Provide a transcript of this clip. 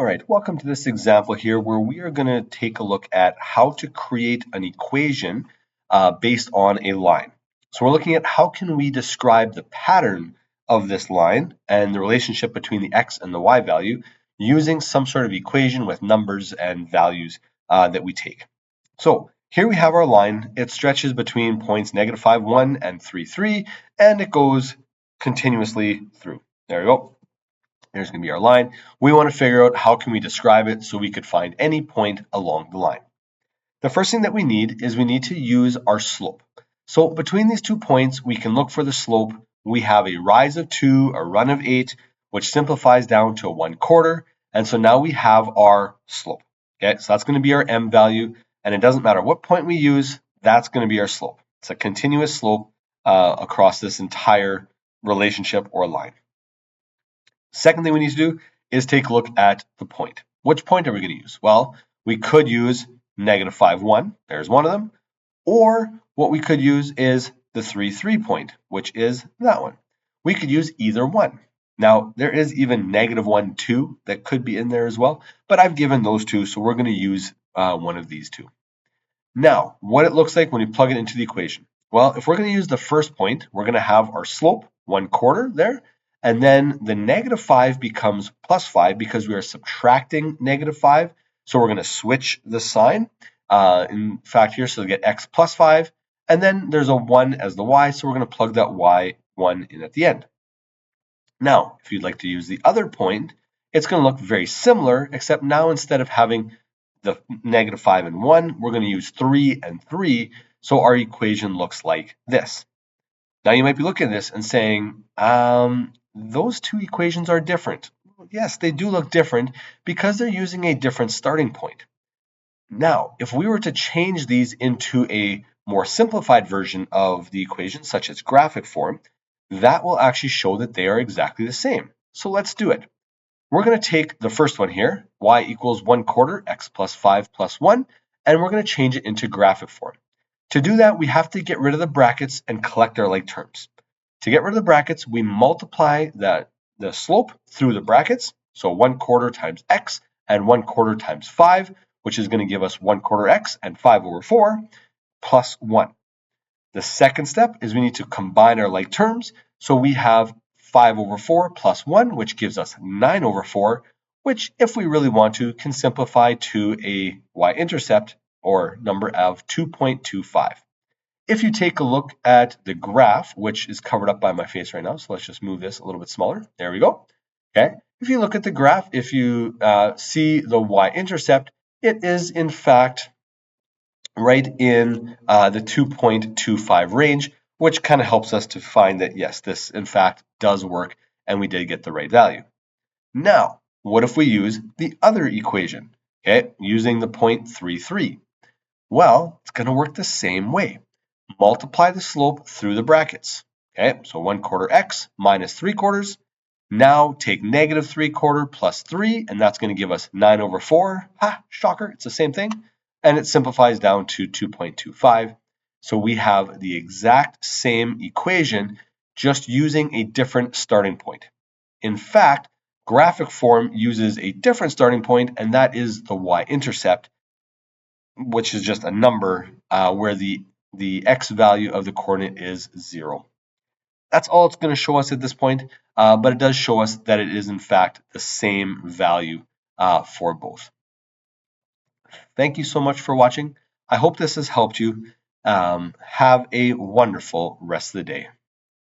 All right, welcome to this example here where we are going to take a look at how to create an equation based on a line. So we're looking at how can we describe the pattern of this line and the relationship between the x and the y value using some sort of equation with numbers and values that we take. So here we have our line. It stretches between points -5, 1 and 3, 3, and it goes continuously through. There we go. There's going to be our line. We want to figure out how can we describe it so we could find any point along the line. The first thing that we need is we need to use our slope. So between these 2 points, we can look for the slope. We have a rise of 2, a run of 8, which simplifies down to a 1/4. And so now we have our slope. Okay, so that's going to be our m value. And it doesn't matter what point we use, that's going to be our slope. It's a continuous slope across this entire relationship or line. Second thing we need to do is take a look at the point. Which point are we going to use? Well, we could use -5, 1. There's one of them. Or what we could use is the 3, 3 point, which is that one. We could use either one. Now, there is even -1, 2 that could be in there as well, but I've given those two, so we're going to use one of these two. Now, what it looks like when we plug it into the equation. Well, if we're going to use the first point, we're going to have our slope, 1/4 there, and then the -5 becomes +5 because we are subtracting -5. So we're going to switch the sign. In fact, here, so we get x plus 5. And then there's a 1 as the y, so we're going to plug that y1 in at the end. Now, if you'd like to use the other point, it's going to look very similar, except now instead of having the -5 and 1, we're going to use 3 and 3. So our equation looks like this. Now you might be looking at this and saying, those two equations are different. Yes, they do look different because they're using a different starting point. Now, if we were to change these into a more simplified version of the equation, such as graphic form, that will actually show that they are exactly the same. So let's do it. We're going to take the first one here, y equals 1/4 x plus 5 plus 1, and we're going to change it into graphic form. To do that, we have to get rid of the brackets and collect our like terms. To get rid of the brackets, we multiply the slope through the brackets, so 1/4 times x and 1/4 times 5, which is going to give us 1/4 x and 5/4 plus 1. The second step is we need to combine our like terms, so we have 5/4 plus 1, which gives us 9/4, which, if we really want to, can simplify to a y-intercept or number of 2.25. If you take a look at the graph, which is covered up by my face right now, so let's just move this a little bit smaller. There we go. Okay. If you look at the graph, if you see the y-intercept, it is in fact right in the 2.25 range, which kind of helps us to find that, yes, this in fact does work, and we did get the right value. Now, what if we use the other equation, okay, using the 0.33? Well, it's going to work the same way. Multiply the slope through the brackets. Okay, so 1/4 x minus 3/4. Now take -3/4 plus 3, and that's going to give us 9/4. Ha, shocker, it's the same thing. And it simplifies down to 2.25. So we have the exact same equation, just using a different starting point. In fact, graphic form uses a different starting point, and that is the y-intercept, which is just a number where the x value of the coordinate is 0. That's all it's going to show us at this point, but it does show us that it is in fact the same value for both. Thank you so much for watching. I hope this has helped you. Have a wonderful rest of the day.